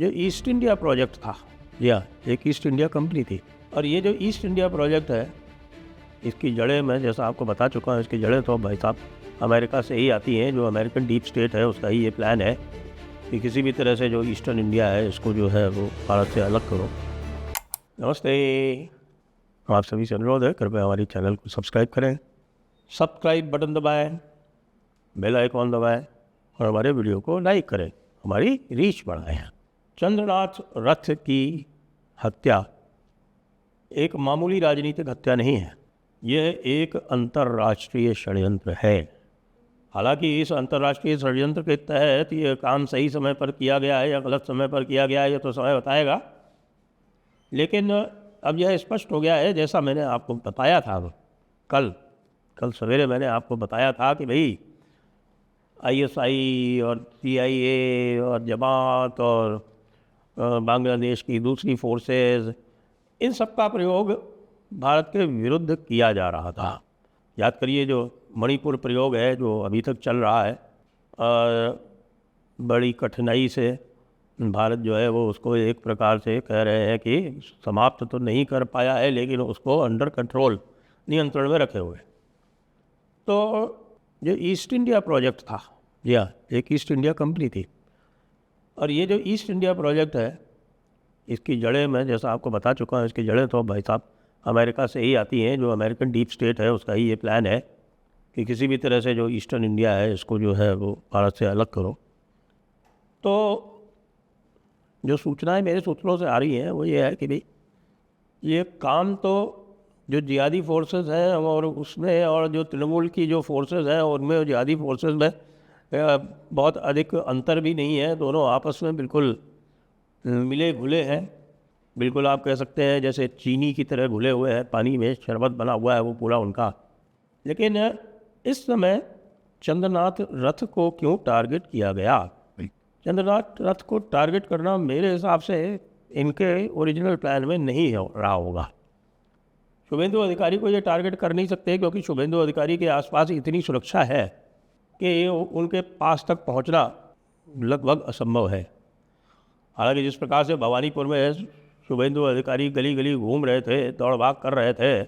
जो east India project था, या एक ईस्ट इंडिया कंपनी थी, और ये जो ईस्ट इंडिया प्रोजेक्ट है इसकी जड़ें मैं जैसा आपको बता चुका हूँ, इसकी जड़ें तो भाई साहब अमेरिका से ही आती हैं। जो अमेरिकन डीप स्टेट है उसका ही ये प्लान है कि किसी भी तरह से जो ईस्टर्न इंडिया है इसको जो है वो भारत से अलग करो। नमस्ते, आप सभी से अनुरोध है कृपया हमारी चैनल को सब्सक्राइब करें, सब्सक्राइब बटन दबाएं, बेल आइकॉन दबाएं और हमारे वीडियो को लाइक करें, हमारी रीच बढ़ाएं। चंद्रनाथ रथ की हत्या एक मामूली राजनीतिक हत्या नहीं है, यह एक अंतर्राष्ट्रीय षड्यंत्र है। हालांकि इस अंतर्राष्ट्रीय षड्यंत्र के तहत ये काम सही समय पर किया गया है या गलत समय पर किया गया है ये तो समय बताएगा, लेकिन अब यह स्पष्ट हो गया है जैसा मैंने आपको बताया था कल सवेरे मैंने आपको बताया था कि भाई आईएसआई और सीआईए और जमात और बांग्लादेश की दूसरी फोर्सेस, इन सब का प्रयोग भारत के विरुद्ध किया जा रहा था। याद करिए जो मणिपुर प्रयोग है जो अभी तक चल रहा है, बड़ी कठिनाई से भारत जो है वो उसको एक प्रकार से कह रहे हैं कि समाप्त तो नहीं कर पाया है लेकिन उसको अंडर कंट्रोल, नियंत्रण में रखे हुए। तो जो ईस्ट इंडिया प्रोजेक्ट था, या एक ईस्ट इंडिया कंपनी थी, और ये जो ईस्ट इंडिया प्रोजेक्ट है इसकी जड़ें मैं जैसा आपको बता चुका हूँ, इसकी जड़ें तो भाई साहब अमेरिका से ही आती हैं। जो अमेरिकन डीप स्टेट है उसका ही ये प्लान है कि किसी भी तरह से जो ईस्टर्न इंडिया है इसको जो है वो भारत से अलग करो। तो जो सूचनाएं मेरे सूत्रों से आ रही हैं वो ये है कि भाई ये काम तो जो जिहादी फोर्सेस हैं और उसमें और जो तृणमूल की जो फोर्सेस हैं उनमें जिहादी फोर्सेस में बहुत अधिक अंतर भी नहीं है, दोनों आपस में बिल्कुल मिले घुले हैं। बिल्कुल आप कह सकते हैं जैसे चीनी की तरह घुले हुए हैं, पानी में शरबत बना हुआ है वो पूरा उनका। लेकिन इस समय चंद्रनाथ रथ को क्यों टारगेट किया गया? चंद्रनाथ रथ को टारगेट करना मेरे हिसाब से इनके ओरिजिनल प्लान में नहीं रहा होगा। शुभेंदु अधिकारी को ये टारगेट कर नहीं सकते क्योंकि शुभेंदु अधिकारी के आसपास इतनी सुरक्षा है कि उनके पास तक पहुंचना लगभग असंभव है। हालांकि जिस प्रकार से भवानीपुर में शुभेंदु अधिकारी गली गली घूम रहे थे, दौड़ भाग कर रहे थे,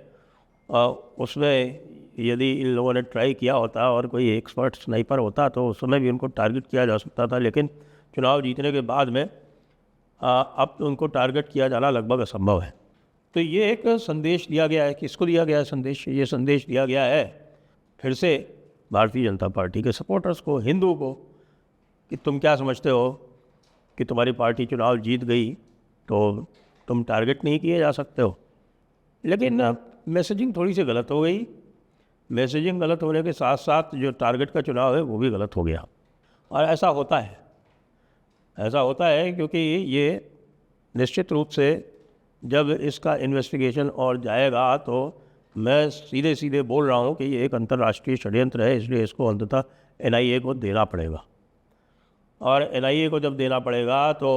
उसमें यदि इन लोगों ने ट्राई किया होता और कोई एक्सपर्ट स्नाइपर होता तो उस समय भी उनको टारगेट किया जा सकता था, लेकिन चुनाव जीतने के बाद में अब तो उनको टारगेट किया जाना लगभग असंभव है। तो ये एक संदेश दिया गया है, किसको दिया गया है संदेश? ये संदेश दिया गया है फिर से भारतीय जनता पार्टी के सपोर्टर्स को, हिंदू को, कि तुम क्या समझते हो कि तुम्हारी पार्टी चुनाव जीत गई तो तुम टारगेट नहीं किए जा सकते हो। लेकिन मैसेजिंग थोड़ी सी गलत हो गई। मैसेजिंग गलत होने के साथ साथ जो टारगेट का चुनाव है वो भी गलत हो गया। और ऐसा होता है क्योंकि ये निश्चित रूप से जब इसका इन्वेस्टिगेशन और जाएगा तो मैं सीधे सीधे बोल रहा हूँ कि ये एक अंतर्राष्ट्रीय षड्यंत्र है, इसलिए इसको अंततः एनआईए को देना पड़ेगा। और एनआईए को जब देना पड़ेगा तो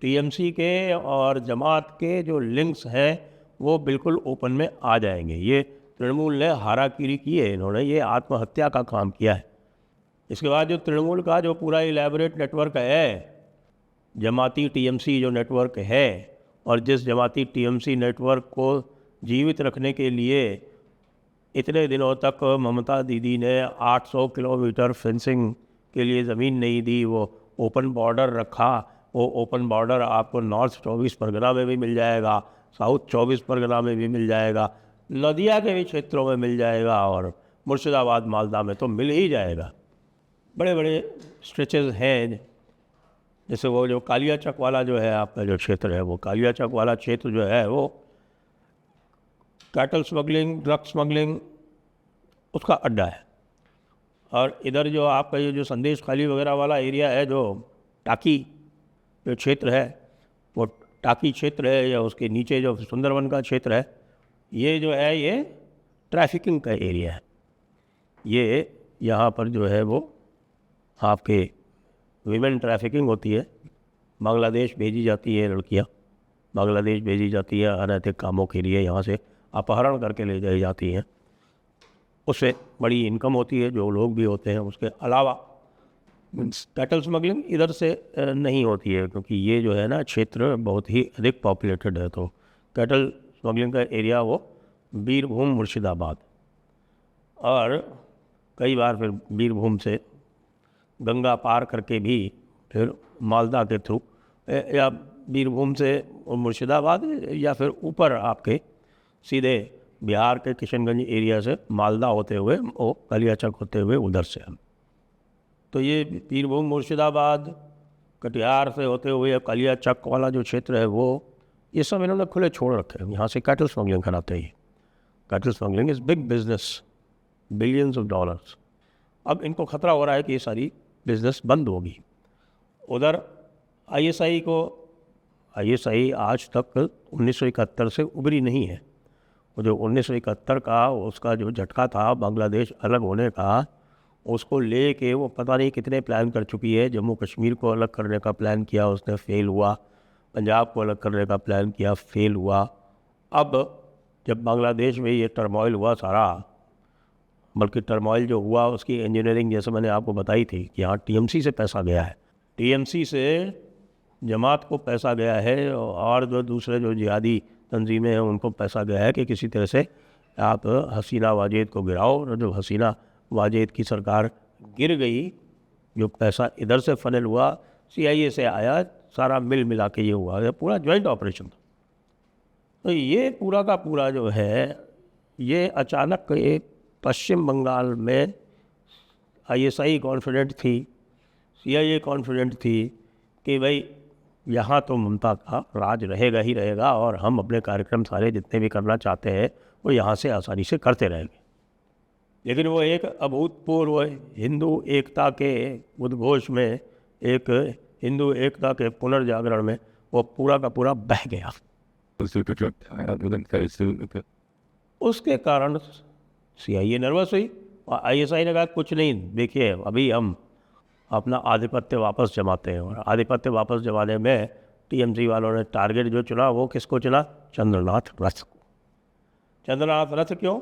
टीएमसी के और जमात के जो लिंक्स हैं वो बिल्कुल ओपन में आ जाएंगे। ये तृणमूल ने हाराकीरी की है, इन्होंने ये आत्महत्या का काम किया है। इसके बाद जो तृणमूल का जो पूरा इलेबोरेट नेटवर्क है, जमाती टीएमसी जो नेटवर्क है, और जिस जमाती टीएमसी नेटवर्क को जीवित रखने के लिए इतने दिनों तक ममता दीदी ने 800 किलोमीटर फेंसिंग के लिए ज़मीन नहीं दी, वो ओपन बॉर्डर रखा। वो ओपन बॉर्डर आपको नॉर्थ 24 परगना में भी मिल जाएगा, साउथ 24 परगना में भी मिल जाएगा, नदिया के भी क्षेत्रों में मिल जाएगा और मुर्शिदाबाद मालदा में तो मिल ही जाएगा। बड़े बड़े स्ट्रेचेस हैं, जैसे वो जो कालियाचक वाला जो है आपका जो क्षेत्र है, वो कालियाचक वाला क्षेत्र जो है वो कैटल स्मगलिंग, ड्रग स्मगलिंग उसका अड्डा है। और इधर जो आपका ये जो संदेश खाली वगैरह वाला एरिया है, जो टाकी जो क्षेत्र है, वो टाकी क्षेत्र है, या उसके नीचे जो सुंदरवन का क्षेत्र है, ये जो है ये ट्रैफिकिंग का एरिया है। ये यहाँ पर जो है वो आपके वीमेन ट्रैफिकिंग होती है। बांग्लादेश भेजी जाती है लड़कियाँ, बांग्लादेश भेजी जाती है अनैतिक कामों के लिए, यहाँ से अपहरण करके ले जाई जाती हैं। उससे बड़ी इनकम होती है, जो लोग भी होते हैं। उसके अलावा कैटल स्मगलिंग इधर से नहीं होती है, क्योंकि ये जो है ना क्षेत्र बहुत ही अधिक पॉपुलेटेड है। तो कैटल स्मगलिंग का एरिया वो बीरभूम मुर्शिदाबाद, और कई बार फिर बीरभूम से गंगा पार करके भी फिर मालदा के थ्रू, या बीरभूम से मुर्शिदाबाद, या फिर ऊपर आपके सीधे बिहार के किशनगंज एरिया से मालदा होते हुए वो कलियाचक होते हुए उधर से हम। तो ये बीरभूम मुर्शिदाबाद कटिहार से होते हुए कलियाचक वाला जो क्षेत्र है वो, ये सब इन्होंने खुले छोड़ रखे हैं। यहाँ से कैटल स्मगलिंग कराते ही। Cattle smuggling is big business, billions of dollars. अब इनको खतरा हो रहा है कि ये सारी बिजनेस बंद होगी। उधर आईएसआई आज तक 1971 से उभरी नहीं है। वो जो 1971 का उसका जो झटका था बांग्लादेश अलग होने का, उसको ले के वो पता नहीं कितने प्लान कर चुकी है। जम्मू कश्मीर को अलग करने का प्लान किया, उसने फेल हुआ। पंजाब को अलग करने का प्लान किया, फेल हुआ। अब जब बांग्लादेश में ये टर्मोइल हुआ सारा, बल्कि टर्मोइल जो हुआ उसकी इंजीनियरिंग जैसे मैंने आपको बताई थी कि यहाँ टीएमसी से पैसा गया है, टीएमसी से जमात को पैसा गया है, और जो दूसरे जो जिहादी तंजीमें हैं उनको पैसा गया है कि किसी तरह से आप हसीना वाजेद को गिराओ। और जो हसीना वाजेद की सरकार गिर गई, जो पैसा इधर से फनल हुआ, CIA से आया, सारा मिल मिला के ये हुआ। ये पूरा जॉइंट ऑपरेशन था। तो ये पूरा का पूरा जो है, ये अचानक एक पश्चिम बंगाल में ISI कॉन्फिडेंट थी, CIA कॉन्फिडेंट थी कि भाई यहाँ तो ममता का राज रहेगा ही रहेगा, और हम अपने कार्यक्रम सारे जितने भी करना चाहते हैं वो यहाँ से आसानी से करते रहेंगे। लेकिन वो एक अभूतपूर्व हिंदू एकता के उद्घोष में, एक हिंदू एकता के पुनर्जागरण में वो पूरा का पूरा बह गया। उसके कारण CIA नर्वस हुई और ISI ने कहा कुछ नहीं, देखिए अभी हम अपना आधिपत्य वापस जमाते हैं। और आधिपत्य वापस जमाने में TMC वालों ने टारगेट जो चुना वो किसको चुना? चंद्रनाथ रथ को। चंद्रनाथ रथ क्यों?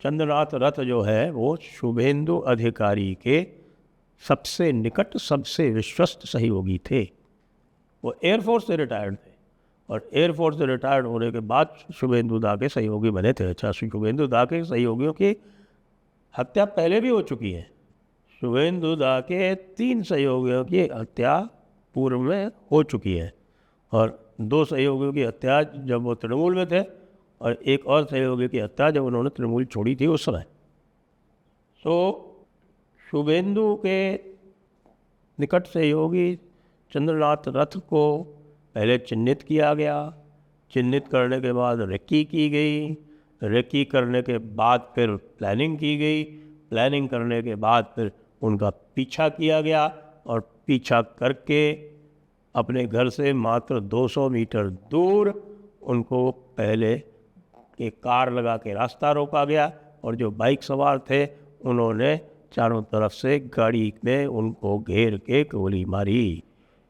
चंद्रनाथ रथ जो है वो शुभेंदु अधिकारी के सबसे निकट, सबसे विश्वस्त सहयोगी थे। वो एयरफोर्स से रिटायर्ड थे, और एयरफोर्स से रिटायर्ड होने के बाद शुभेंदु दा के सहयोगी बने थे। अच्छा, शुभेंदु दा के सहयोगियों की हत्या पहले भी हो चुकी है। शुभेंदु दा के 3 सहयोगियों की हत्या पूर्व में हो चुकी है, और 2 सहयोगियों की हत्या जब वो तृणमूल में थे, और एक और सहयोगी की हत्या जब उन्होंने तृणमूल छोड़ी थी उस समय। तो शुभेंदु के निकट सहयोगी चंद्रनाथ रथ को पहले चिन्हित किया गया। चिन्हित करने के बाद रेकी की गई। रेकी करने के बाद फिर प्लानिंग की गई। प्लानिंग करने के बाद फिर उनका पीछा किया गया, और पीछा करके अपने घर से मात्र 200 मीटर दूर उनको पहले एक कार लगा के रास्ता रोका गया, और जो बाइक सवार थे उन्होंने चारों तरफ से गाड़ी में उनको घेर के गोली मारी।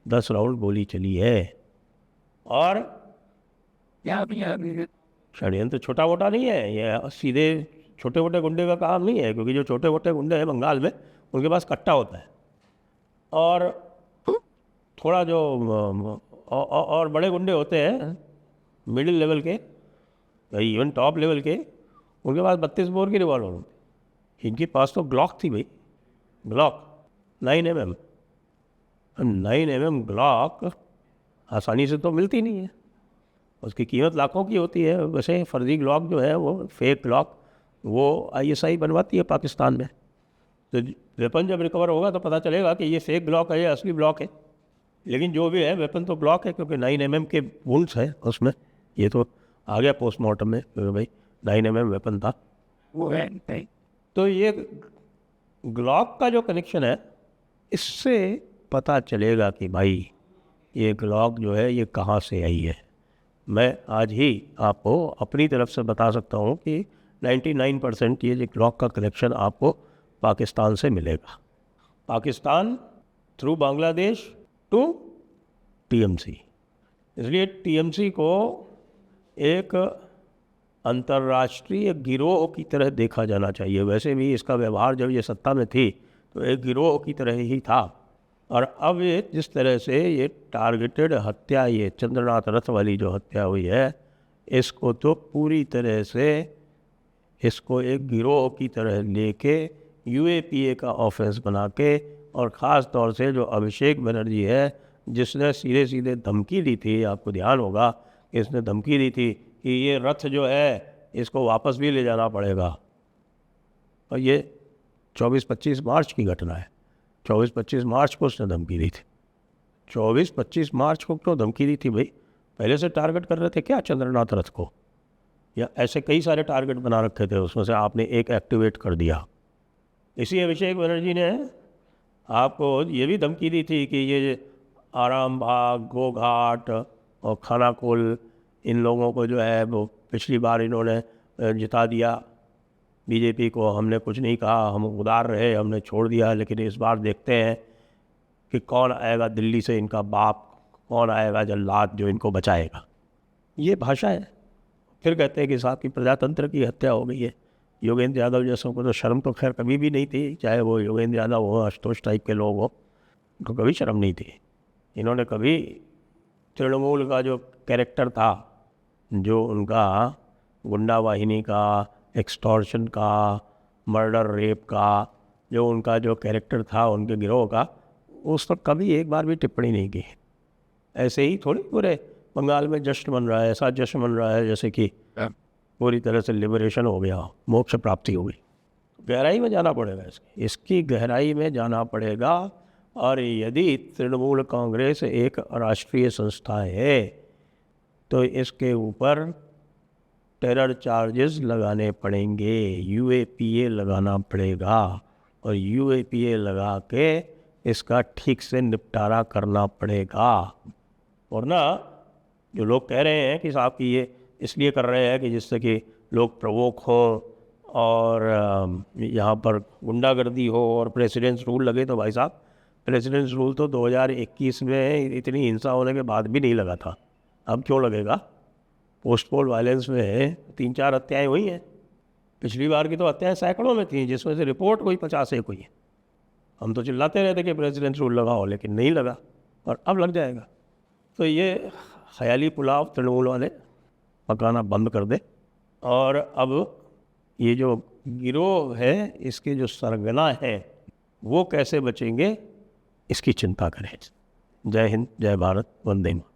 10 राउंड गोली चली है। और षड्यंत्र छोटा मोटा नहीं है, ये सीधे छोटे मोटे गुंडे का काम नहीं है, क्योंकि जो छोटे मोटे गुंडे हैं बंगाल में उनके पास कट्टा होता है, और थोड़ा जो और बड़े गुंडे होते हैं मिडिल लेवल के, इवन टॉप लेवल के, उनके पास 32 बोर की रिवॉल्वर होती। इनके पास तो ग्लॉक थी भाई, ग्लॉक 9mm। 9mm ग्लॉक आसानी से तो मिलती नहीं है, उसकी कीमत लाखों की होती है। वैसे फर्जी ग्लॉक जो है वो फेक ग्लॉक वो ISI बनवाती है पाकिस्तान में। तो वेपन जब रिकवर होगा तो पता चलेगा कि ये फेक ग्लॉक है या असली ब्लॉक है। लेकिन जो भी है वेपन तो ब्लॉक है, क्योंकि 9mm के वुंड्स है उसमें। ये तो आ गया पोस्टमार्टम में क्योंकि भाई 9mm वेपन था वो है। तो ये ग्लॉक का जो कनेक्शन है, इससे पता चलेगा कि भाई ये ग्लॉक जो है ये कहाँ से आई है। मैं आज ही आपको अपनी तरफ से बता सकता हूँ कि 99% ये ग्लॉक का कनेक्शन आपको पाकिस्तान से मिलेगा। Pakistan through Bangladesh to TMC। इसलिए TMC को एक अंतर्राष्ट्रीय गिरोह की तरह देखा जाना चाहिए। वैसे भी इसका व्यवहार जब ये सत्ता में थी तो एक गिरोह की तरह ही था। और अब ये जिस तरह से ये टारगेटेड हत्या, ये चंद्रनाथ रथ वाली जो हत्या हुई है, इसको तो पूरी तरह से इसको एक गिरोह की तरह लेके यूएपीए का ऑफेंस बना के, और ख़ास तौर से जो अभिषेक बनर्जी है जिसने सीधे सीधे धमकी दी थी, आपको ध्यान होगा कि इसने धमकी दी थी कि ये रथ जो है इसको वापस भी ले जाना पड़ेगा। और ये 24-25 मार्च की घटना है। 24-25 मार्च को उसने धमकी दी थी। 24-25 मार्च को क्यों धमकी दी थी भाई? पहले से टारगेट कर रहे थे क्या चंद्रनाथ रथ को? या ऐसे कई सारे टारगेट बना रखे थे, उसमें से आपने एक एक्टिवेट कर दिया। इसी अभिषेक बनर्जी ने आपको ये भी धमकी दी थी कि ये आराम बाग, गोघाट और खानाकुल, इन लोगों को जो है वो पिछली बार इन्होंने जिता दिया बीजेपी को, हमने कुछ नहीं कहा, हम उदार रहे, हमने छोड़ दिया, लेकिन इस बार देखते हैं कि कौन आएगा दिल्ली से इनका बाप, कौन आएगा जल्लाद जो इनको बचाएगा। ये भाषा है। फिर कहते हैं कि साहब की प्रजातंत्र की हत्या हो गई है। योगेंद्र यादव जैसों को तो शर्म तो खैर कभी भी नहीं थी, चाहे वो योगेंद्र यादव हो, आशुतोष टाइप के लोग हो, उनको कभी शर्म नहीं थी। इन्होंने कभी तृणमूल का जो कैरेक्टर था, जो उनका गुंडा वाहिनी का, एक्सटॉर्शन का, मर्डर रेप का, जो उनका जो कैरेक्टर था उनके गिरोह का, उस पर कभी एक बार भी टिप्पणी नहीं की। ऐसे ही थोड़ी पूरे बंगाल में जश्न मन रहा है, ऐसा जश्न मन रहा है जैसे कि पूरी तरह से लिबरेशन हो गया, मोक्ष प्राप्ति हो गई। गहराई में जाना पड़ेगा, इसकी गहराई में जाना पड़ेगा। और यदि तृणमूल कांग्रेस एक राष्ट्रीय संस्था है तो इसके ऊपर टेरर चार्जेस लगाने पड़ेंगे, यूएपीए लगाना पड़ेगा, और यूएपीए लगा के इसका ठीक से निपटारा करना पड़ेगा। वरना जो लोग कह रहे हैं कि साहब कि ये इसलिए कर रहे हैं कि जिससे कि लोग प्रवोक हों और यहाँ पर गुंडागर्दी हो और प्रेसिडेंट्स रूल लगे, तो भाई साहब प्रेसिडेंट्स रूल तो 2021 में इतनी हिंसा होने के बाद भी नहीं लगा था, अब क्यों लगेगा? पोस्ट पोल वायलेंस में 3-4 हत्याएँ हुई हैं। पिछली बार की तो हत्याएँ सैकड़ों में थी, जिसमें से रिपोर्ट हुई 50 हुई है। हम तो चिल्लाते रहते कि प्रेसिडेंट रूल लगाओ, लेकिन नहीं लगा, और अब लग जाएगा। तो ये ख्याली पुलाव तृणमूल वाले पकाना बंद कर दे, और अब ये जो गिरोह है इसके जो सरगना है वो कैसे बचेंगे इसकी चिंता करें। जय हिंद, जय भारत, वंदे मातरम।